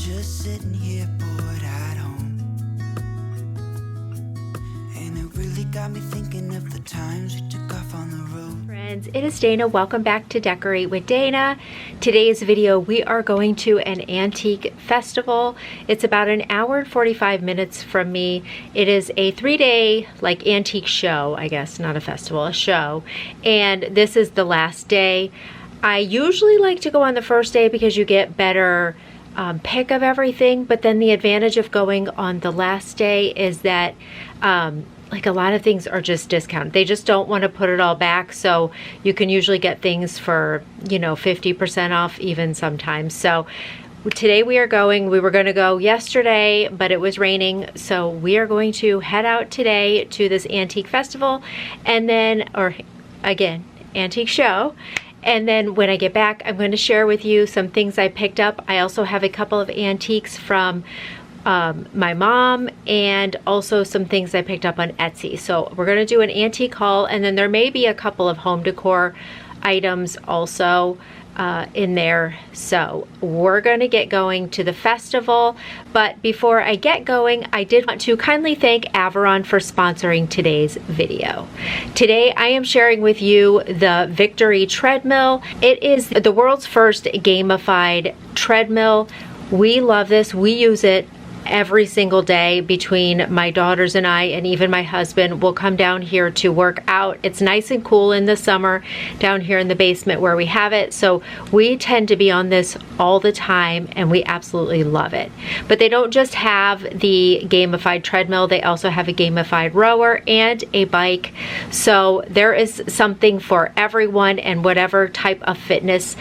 just sitting here bored at home, and it really got me thinking of the times we took off on the road. Friends, it is Dana. Welcome back to Decorate with Dana. Today's video, we are going to an antique festival. It's about an hour and 45 minutes from me. It is a 3-day like antique show, I guess, not a festival, a show. And this is the last day. I usually like to go on the first day because you get better pick of everything, but then the advantage of going on the last day is that like a lot of things are just discounted. They just don't want to put it all back, so you can usually get things for, you know, 50% off even sometimes. So today we are going. We were going to go yesterday, but it was raining, so we are going to head out today to this antique festival, and then, or again, antique show. And then when I get back, I'm going to share with you some things I picked up. I also have a couple of antiques from my mom, and also some things I picked up on Etsy. So we're going to do an antique haul, and then there may be a couple of home decor items also in there. So we're going to get going to the festival, but before I get going, I did want to kindly thank Aviron for sponsoring today's video. Today I am sharing with you the Victory treadmill. It is the world's first gamified treadmill. We love this. We use it every single day. Between my daughters and I, and even my husband, will come down here to work out. It's nice and cool in the summer down here in the basement where we have it, so we tend to be on this all the time, and we absolutely love it. But they don't just have the gamified treadmill, they also have a gamified rower and a bike. So there is something for everyone and whatever type of fitness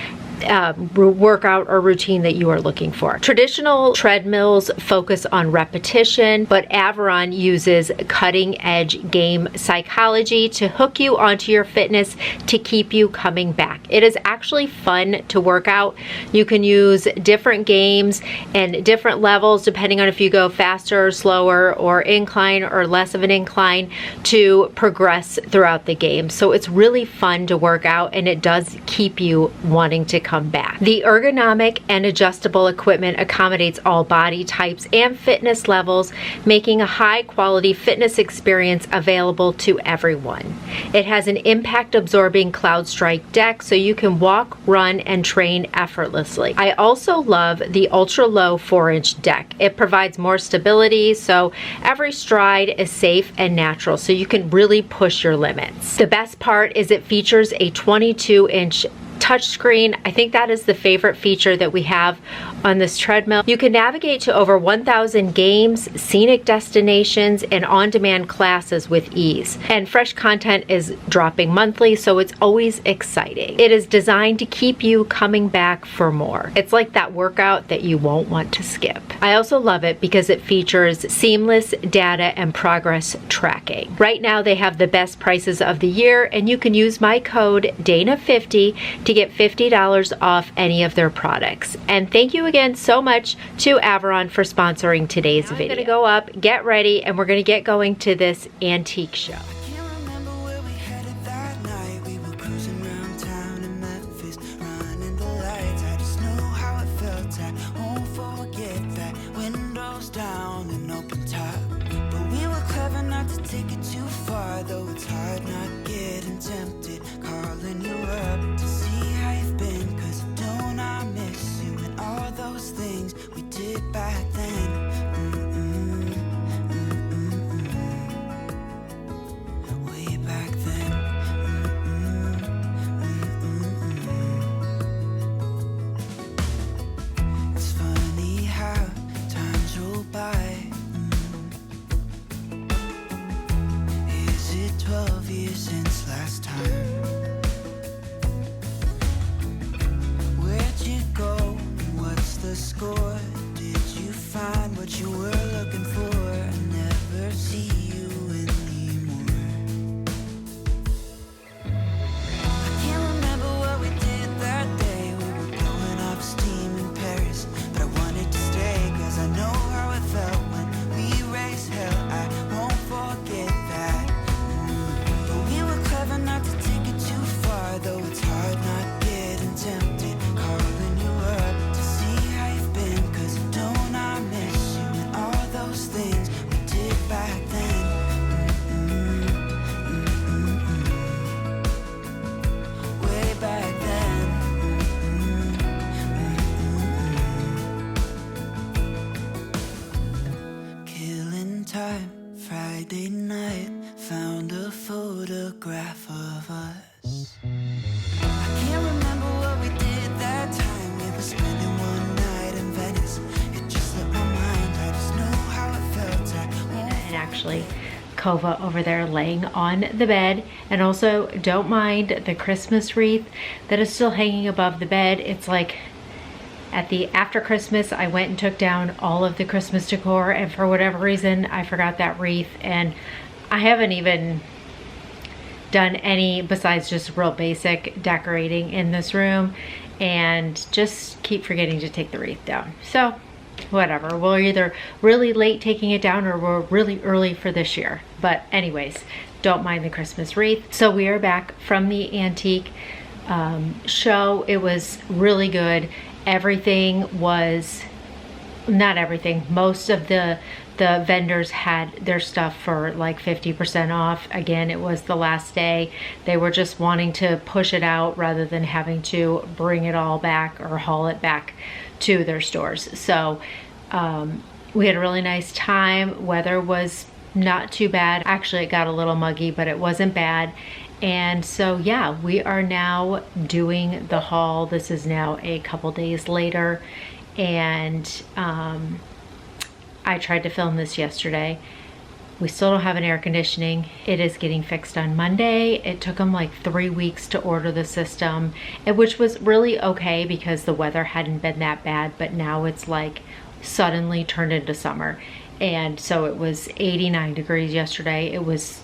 workout or routine that you are looking for. Traditional treadmills focus on repetition, but Aviron uses cutting edge game psychology to hook you onto your fitness to keep you coming back. It is actually fun to work out. You can use different games and different levels depending on if you go faster or slower, or incline or less of an incline, to progress throughout the game. So it's really fun to work out, and it does keep you wanting to come back. The ergonomic and adjustable equipment accommodates all body types and fitness levels, making a high quality fitness experience available to everyone. It has an impact absorbing cloud strike deck, so you can walk, run, and train effortlessly. I also love the ultra low 4-inch deck. It provides more stability, so every stride is safe and natural, so you can really push your limits. The best part is it features a 22-inch touchscreen. I think that is the favorite feature that we have on this treadmill. You can navigate to over 1,000 games, scenic destinations, and on-demand classes with ease. And fresh content is dropping monthly, so it's always exciting. It is designed to keep you coming back for more. It's like that workout that you won't want to skip. I also love it because it features seamless data and progress tracking. Right now they have the best prices of the year, and you can use my code DANA50 to get $50 off any of their products. And thank you again so much to Aviron for sponsoring today's video. I'm gonna go up, get ready, and we're gonna get going to this antique show. Take it too far, though it's hard not getting tempted. Calling you up to see how you've been, 'cause don't I miss you and all those things we did back then. Way back then. It's funny how times roll by. 12 years since last time. Where'd you go? What's the score? Did you time, Friday night, found a photograph of us. I can't remember what we did that time. We were spending one night in Venice. It just slipped my mind. I just know how it felt. And actually, Kova over there laying on the bed. And also, don't mind the Christmas wreath that is still hanging above the bed. It's like after Christmas, I went and took down all of the Christmas decor, and for whatever reason, I forgot that wreath, and I haven't even done any besides just real basic decorating in this room, and just keep forgetting to take the wreath down. So whatever, we're either really late taking it down or we're really early for this year. But anyways, don't mind the Christmas wreath. So we are back from the antique show. It was really good. Everything was, not everything, most of the vendors had their stuff for like 50% off. Again, it was the last day. They were just wanting to push it out rather than having to bring it all back or haul it back to their stores. So we had a really nice time. Weather was not too bad. Actually, it got a little muggy, but it wasn't bad. And so yeah, we are now doing the haul. This is now a couple days later, and I tried to film this yesterday. We still don't have an air conditioning. It is getting fixed on Monday. It took them like 3 weeks to order the system, which was really okay because the weather hadn't been that bad, but now it's like suddenly turned into summer. And so it was 89 degrees yesterday. It was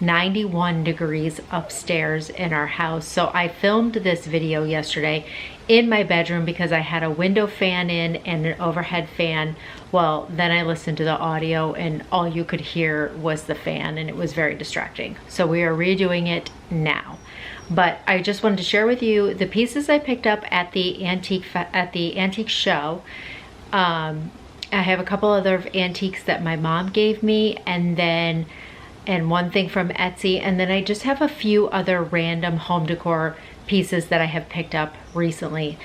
91 degrees upstairs in our house. So I filmed this video yesterday in my bedroom because I had a window fan in and an overhead fan. Well, then I listened to the audio and all you could hear was the fan, and it was very distracting. So we are redoing it now. But I just wanted to share with you the pieces I picked up at the antique show. I have a couple other antiques that my mom gave me, and one thing from Etsy, and then I just have a few other random home decor pieces that I have picked up recently.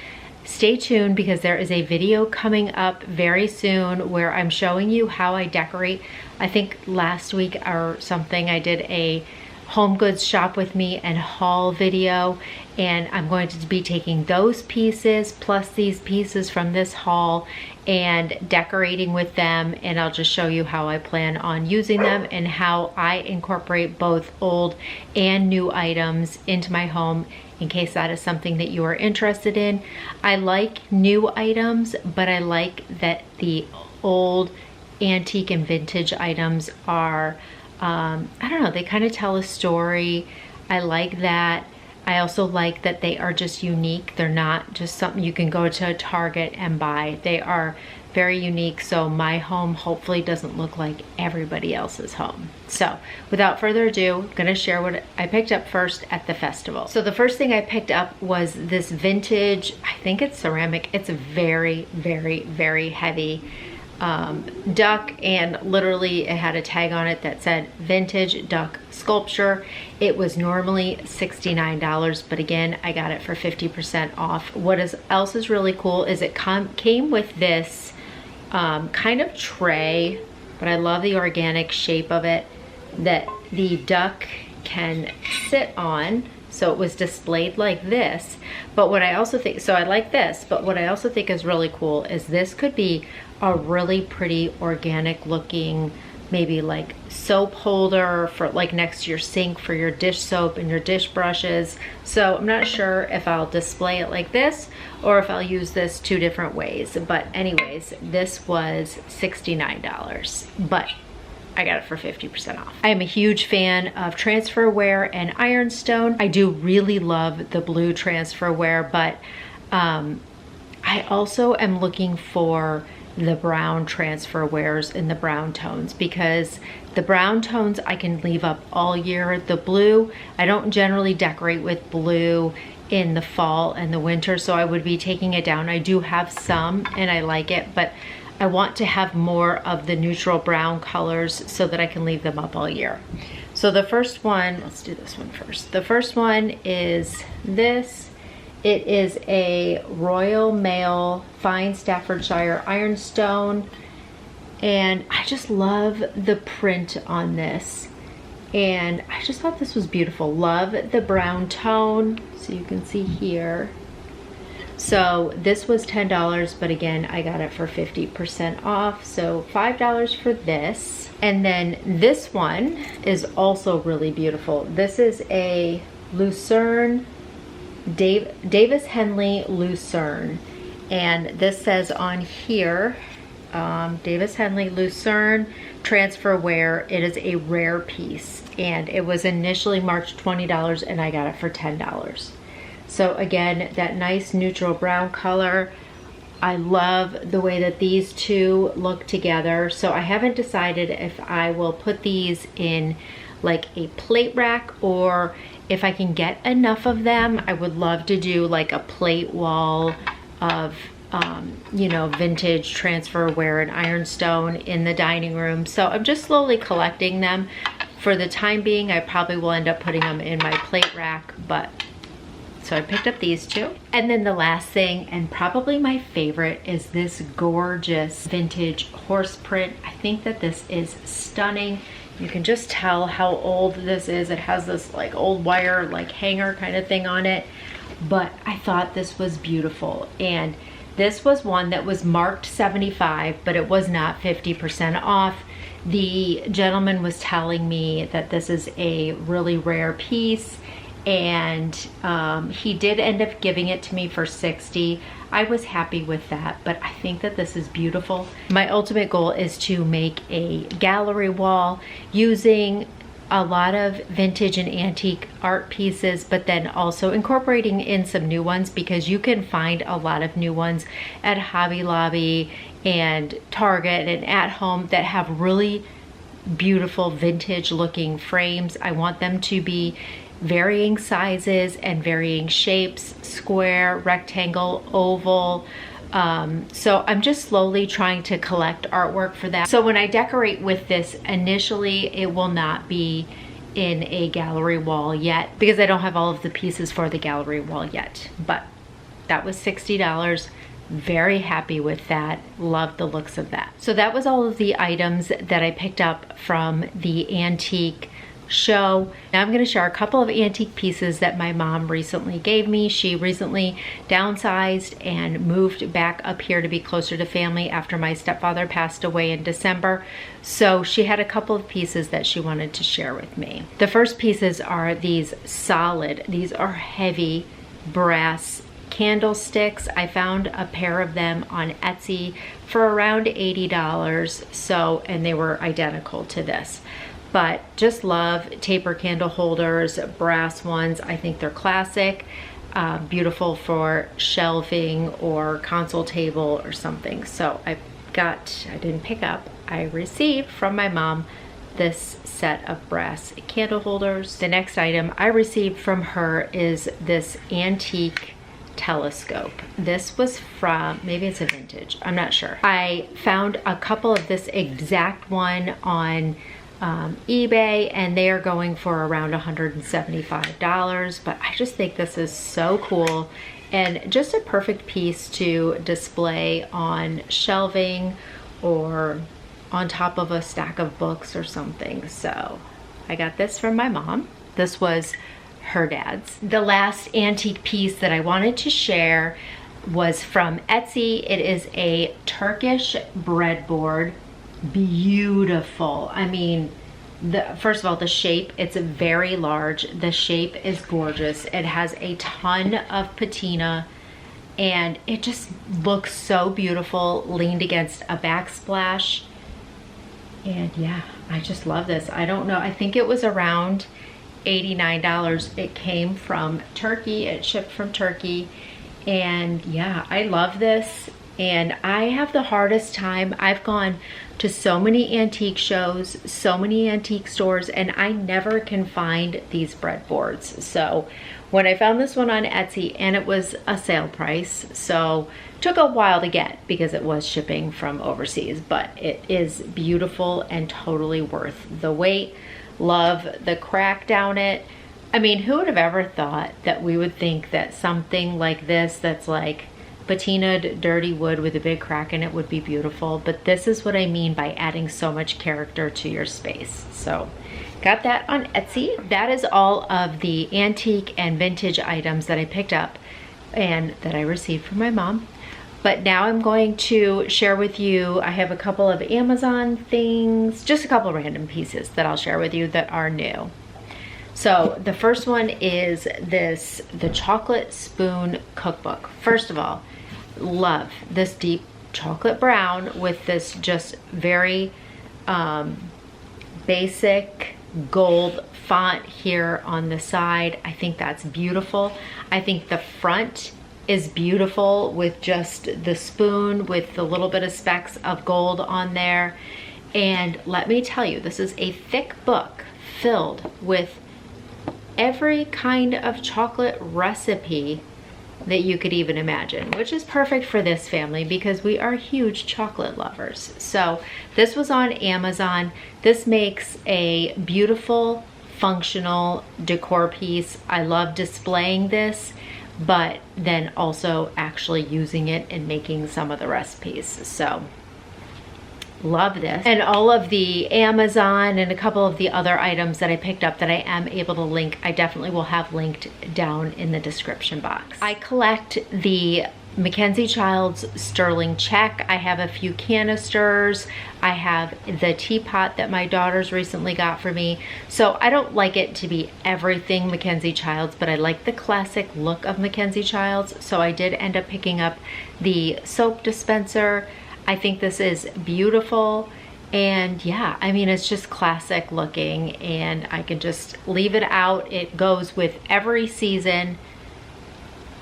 Stay tuned because there is a video coming up very soon where I'm showing you how I decorate. I think last week or something I did a home goods shop with me and haul video, and I'm going to be taking those pieces plus these pieces from this haul and decorating with them, and I'll just show you how I plan on using them and how I incorporate both old and new items into my home, in case that is something that you are interested in. I like new items, but I like that the old antique and vintage items are I don't know, they kind of tell a story. I like that. I also like that they are just unique. They're not just something you can go to Target and buy. They are very unique, so my home hopefully doesn't look like everybody else's home. So without further ado, I'm gonna share what I picked up first at the festival. So the first thing I picked up was this vintage, I think it's ceramic. It's very, very, very heavy duck, and literally it had a tag on it that said vintage duck sculpture. It was normally $69, but again, I got it for 50% off. What else is really cool is it came with this kind of tray, but I love the organic shape of it that the duck can sit on. So it was displayed like this. But what I also think, so I like this, but what I also think is really cool is this could be a really pretty organic looking, maybe like soap holder for like next to your sink for your dish soap and your dish brushes. So I'm not sure if I'll display it like this or if I'll use this two different ways. But anyways, this was $69, but I got it for 50% off. I am a huge fan of transferware and ironstone. I do really love the blue transferware, but I also am looking for the brown transferwares in the brown tones, because the brown tones I can leave up all year. The blue, I don't generally decorate with blue in the fall and the winter, so I would be taking it down. I do have some and I like it, but I want to have more of the neutral brown colors so that I can leave them up all year. So the first one, let's do this one first. The first one is this. It is a Royal Mail Fine Staffordshire Ironstone. and I just love the print on this. And I just thought this was beautiful. Love the brown tone, so you can see here. So this was $10, but again, I got it for 50% off, so $5 for this. And then this one is also really beautiful. This is a Lucerne, Davis Henley Lucerne. And this says on here, Davis Henley Lucerne transfer wear. It is a rare piece, and it was initially marked $20 and I got it for $10. So again, that nice neutral brown color. I love the way that these two look together. So I haven't decided if I will put these in like a plate rack, or if I can get enough of them, I would love to do like a plate wall of you know, vintage transfer wear and ironstone in the dining room. So I'm just slowly collecting them. For the time being, I probably will end up putting them in my plate rack, but so I picked up these two. And then the last thing, and probably my favorite, is this gorgeous vintage horse print. I think that this is stunning. You can just tell how old this is. It has this like old wire like hanger kind of thing on it, but I thought this was beautiful. And this was one that was marked $75, but it was not 50% off. The gentleman was telling me that this is a really rare piece, and he did end up giving it to me for $60. I was happy with that, but I think that this is beautiful. My ultimate goal is to make a gallery wall using a lot of vintage and antique art pieces, but then also incorporating in some new ones, because you can find a lot of new ones at Hobby Lobby and Target and at home that have really beautiful vintage looking frames. I want them to be varying sizes and varying shapes, square, rectangle, oval. So I'm just slowly trying to collect artwork for that. So when I decorate with this, initially it will not be in a gallery wall yet, because I don't have all of the pieces for the gallery wall yet. But that was $60. Very happy with that. Love the looks of that. So that was all of the items that I picked up from the antique show. Now I'm going to share a couple of antique pieces that my mom recently gave me. She recently downsized and moved back up here to be closer to family after my stepfather passed away in December. So she had a couple of pieces that she wanted to share with me. The first pieces are these are heavy brass candlesticks. I found a pair of them on Etsy for around $80. So, and they were identical to this. But just love taper candle holders, brass ones. I think they're classic, beautiful for shelving or console table or something. So I didn't pick up, I received from my mom this set of brass candle holders. The next item I received from her is this antique telescope. This was from, maybe it's a vintage, I'm not sure. I found a couple of this exact one on eBay, and they are going for around $175, but I just think this is so cool and just a perfect piece to display on shelving or on top of a stack of books or something. So I got this from my mom. This was her dad's. The last antique piece that I wanted to share was from Etsy. It is a Turkish breadboard. Beautiful. I mean, first of all, the shape, it's very large. The shape is gorgeous. It has a ton of patina and it just looks so beautiful, leaned against a backsplash. And yeah, I just love this. I don't know, I think it was around $89. It came from Turkey, it shipped from Turkey. And yeah, I love this. And I have the hardest time. I've gone to so many antique shows, so many antique stores, and I never can find these breadboards. So when I found this one on Etsy, and it was a sale price, so it took a while to get because it was shipping from overseas, but it is beautiful and totally worth the wait. Love the crack down it. I mean, who would have ever thought that we would think that something like this, that's like patinaed dirty wood with a big crack in it would be beautiful, but this is what I mean by adding so much character to your space. So got that on Etsy. That is all of the antique and vintage items that I picked up and that I received from my mom. But now I'm going to share with you, I have a couple of Amazon things, just a couple random pieces that I'll share with you that are new. So the first one is the chocolate spoon cookbook. First of all, love this deep chocolate brown with this just very basic gold font here on the side. I think that's beautiful. I think the front is beautiful with just the spoon with the little bit of specks of gold on there. And let me tell you, this is a thick book filled with every kind of chocolate recipe that you could even imagine, which is perfect for this family because we are huge chocolate lovers. So this was on Amazon. This makes a beautiful, functional decor piece. I love displaying this, but then also actually using it and making some of the recipes. So love this. And all of the Amazon and a couple of the other items that I picked up that I am able to link, I definitely will have linked down in the description box. I collect the Mackenzie Childs sterling check. I have a few canisters. I have the teapot that my daughters recently got for me. So I don't like it to be everything Mackenzie Childs, but I like the classic look of Mackenzie Childs. So I did end up picking up the soap dispenser. I think this is beautiful, and yeah, I mean, it's just classic looking, and I can just leave it out. It goes with every season.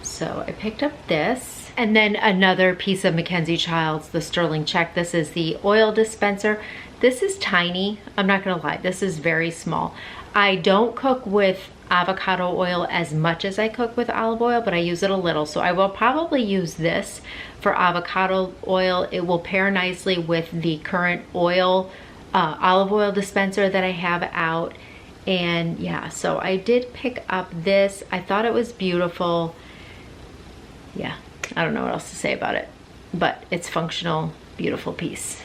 So I picked up this, and then another piece of Mackenzie Childs, the sterling check. This is the oil dispenser. This is tiny. I'm not gonna lie, this is very small. I don't cook with avocado oil as much as I cook with olive oil, but I use it a little. So I will probably use this for avocado oil. It will pair nicely with the current oil, olive oil dispenser that I have out. And yeah, so I did pick up this. I thought it was beautiful. Yeah, I don't know what else to say about it, but it's functional, beautiful piece.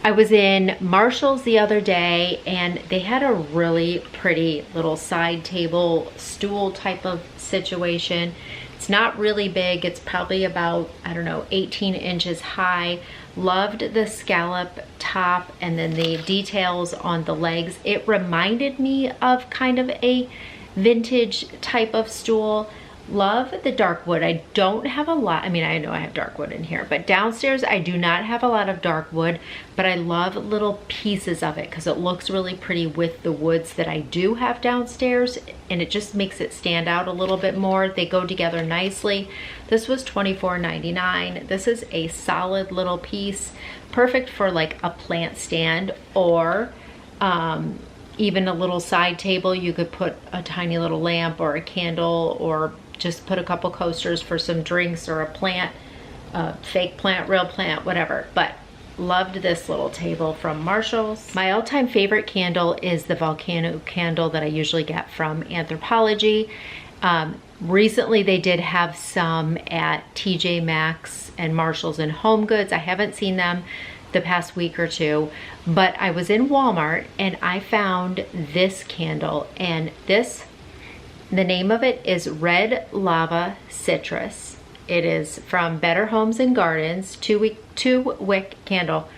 I was in Marshall's the other day and they had a really pretty little side table stool type of situation. It's not really big. It's probably about, I don't know, 18 inches high. Loved the scallop top and then the details on the legs. It reminded me of kind of a vintage type of stool. Love the dark wood. I don't have a lot. I mean, I know I have dark wood in here, but downstairs I do not have a lot of dark wood, but I love little pieces of it because it looks really pretty with the woods that I do have downstairs, and it just makes it stand out a little bit more. They go together nicely. This was $24.99. This is a solid little piece, perfect for like a plant stand or even a little side table. You could put a tiny little lamp or a candle, or just put a couple coasters for some drinks or a plant, fake plant, real plant, whatever. But loved this little table from Marshall's. My all-time favorite candle is the volcano candle that I usually get from Anthropologie. Recently they did have some at TJ Maxx and Marshall's and Home Goods. I haven't seen them the past week or two, but I was in Walmart and I found this candle, and this, the name of it is Red Lava Citrus. It is from Better Homes and Gardens, two wick candle.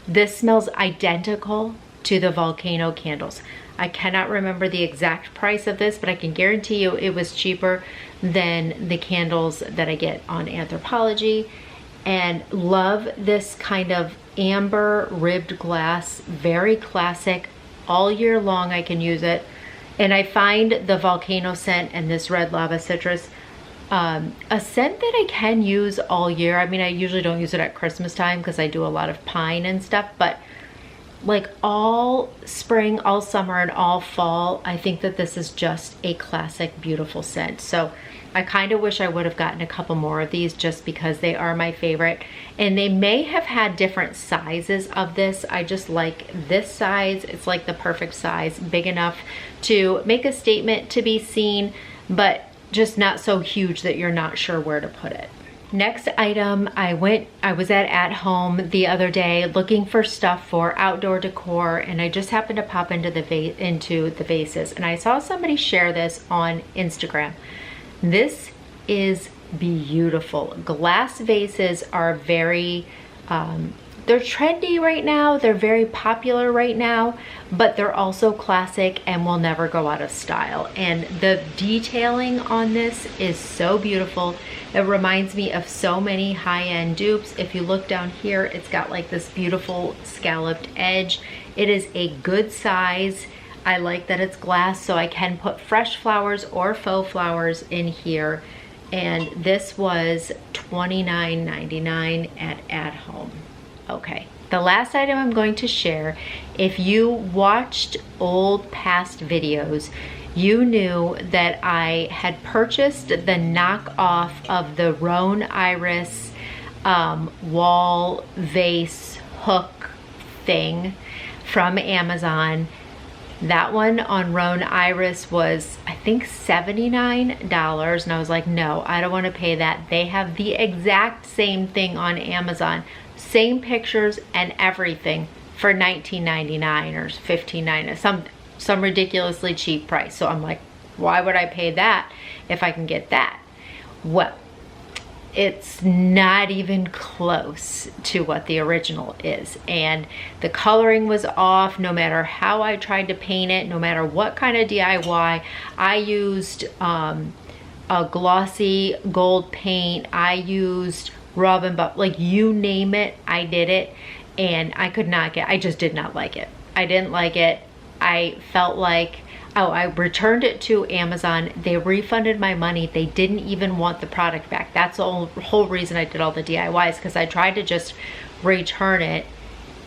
This smells identical to the volcano candles. I cannot remember the exact price of this, but I can guarantee you it was cheaper than the candles that I get on Anthropologie. And love this kind of amber ribbed glass, very classic. All year long I can use it. And I find the volcano scent and this Red Lava Citrus a scent that I can use all year. I mean, I usually don't use it at Christmas time because I do a lot of pine and stuff, but like all spring, all summer, and all fall, I think that this is just a classic, beautiful scent. So I kind of wish I would have gotten a couple more of these just because they are my favorite. And they may have had different sizes of this. I just like this size. It's like the perfect size, big enough to make a statement, to be seen, but just not so huge that you're not sure where to put it. Next item, I was at home the other day looking for stuff for outdoor decor, and I just happened to pop into the vases, and I saw somebody share this on Instagram. This is beautiful. Glass vases are very, they're trendy right now. They're very popular right now, but they're also classic and will never go out of style. And the detailing on this is so beautiful. It reminds me of so many high-end dupes. If you look down here, it's got like this beautiful scalloped edge. It is a good size. I like that it's glass, so I can put fresh flowers or faux flowers in here. And this was $29.99 at home. Okay, the last item I'm going to share, if you watched old past videos, you knew that I had purchased the knockoff of the Roan Iris wall vase hook thing from Amazon. That one on Roan Iris was, I think, $79, and I was like, no, I don't want to pay that. They have the exact same thing on Amazon, same pictures and everything, for $19.99 or $15.99, some ridiculously cheap price. So I'm like, why would I pay that if I can get that? Well, it's not even close to what the original is, and the coloring was off. No matter how I tried to paint it, no matter what kind of DIY, I used a glossy gold paint, I used rub and buff, like you name it, I did it, and I just did not like it. I didn't like it. I felt like, oh, I returned it to Amazon. They refunded my money. They didn't even want the product back. That's the whole reason I did all the DIYs, because I tried to just return it,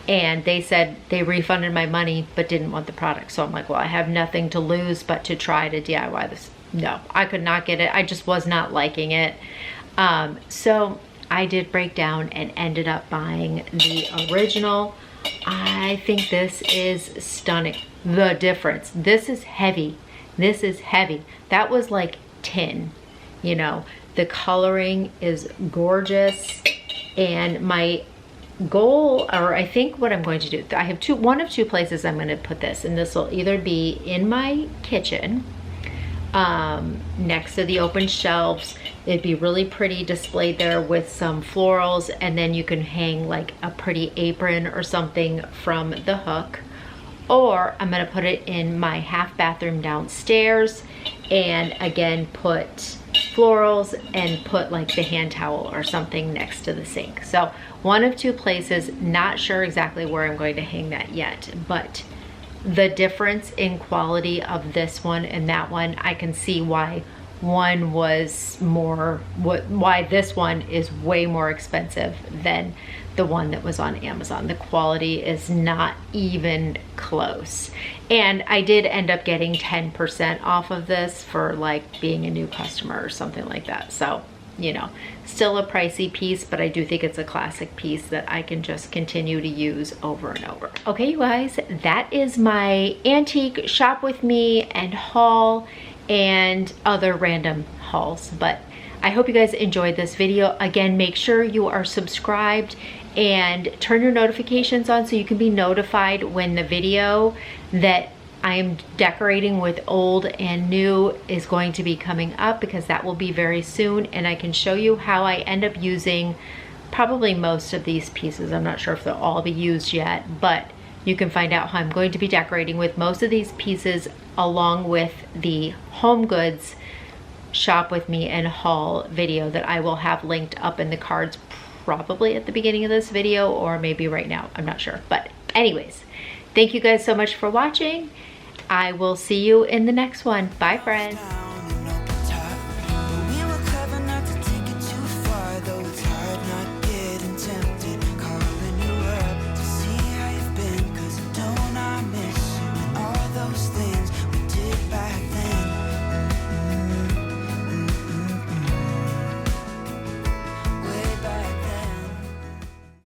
and they said they refunded my money but didn't want the product. So I'm like, well, I have nothing to lose but to try to DIY this. No, I could not get it. I just was not liking it. So I did break down and ended up buying the original. I think this is stunning. The difference, this is heavy. This is heavy. That was like tin, you know. The coloring is gorgeous, and my goal, or I think what I'm going to do, I have one of two places I'm going to put this, and this will either be in my kitchen, next to the open shelves. It'd be really pretty displayed there with some florals, and then you can hang like a pretty apron or something from the hook. Or I'm gonna put it in my half bathroom downstairs, and again put florals and put like the hand towel or something next to the sink. So one of two places, not sure exactly where I'm going to hang that yet, but the difference in quality of this one and that one, I can see why one was more, why this one is way more expensive than the one that was on Amazon. The quality is not even close. And I did end up getting 10% off of this for like being a new customer or something like that. So, you know, still a pricey piece, but I do think it's a classic piece that I can just continue to use over and over. Okay, you guys, that is my antique shop with me and haul and other random hauls. But I hope you guys enjoyed this video. Again, make sure you are subscribed and turn your notifications on so you can be notified when the video that I am decorating with old and new is going to be coming up, because that will be very soon, and I can show you how I end up using probably most of these pieces. I'm not sure if they'll all be used yet, but you can find out how I'm going to be decorating with most of these pieces, along with the Home Goods shop with me and haul video that I will have linked up in the cards, probably at the beginning of this video or maybe right now, I'm not sure. But anyways, thank you guys so much for watching. I will see you in the next one. Bye, friends.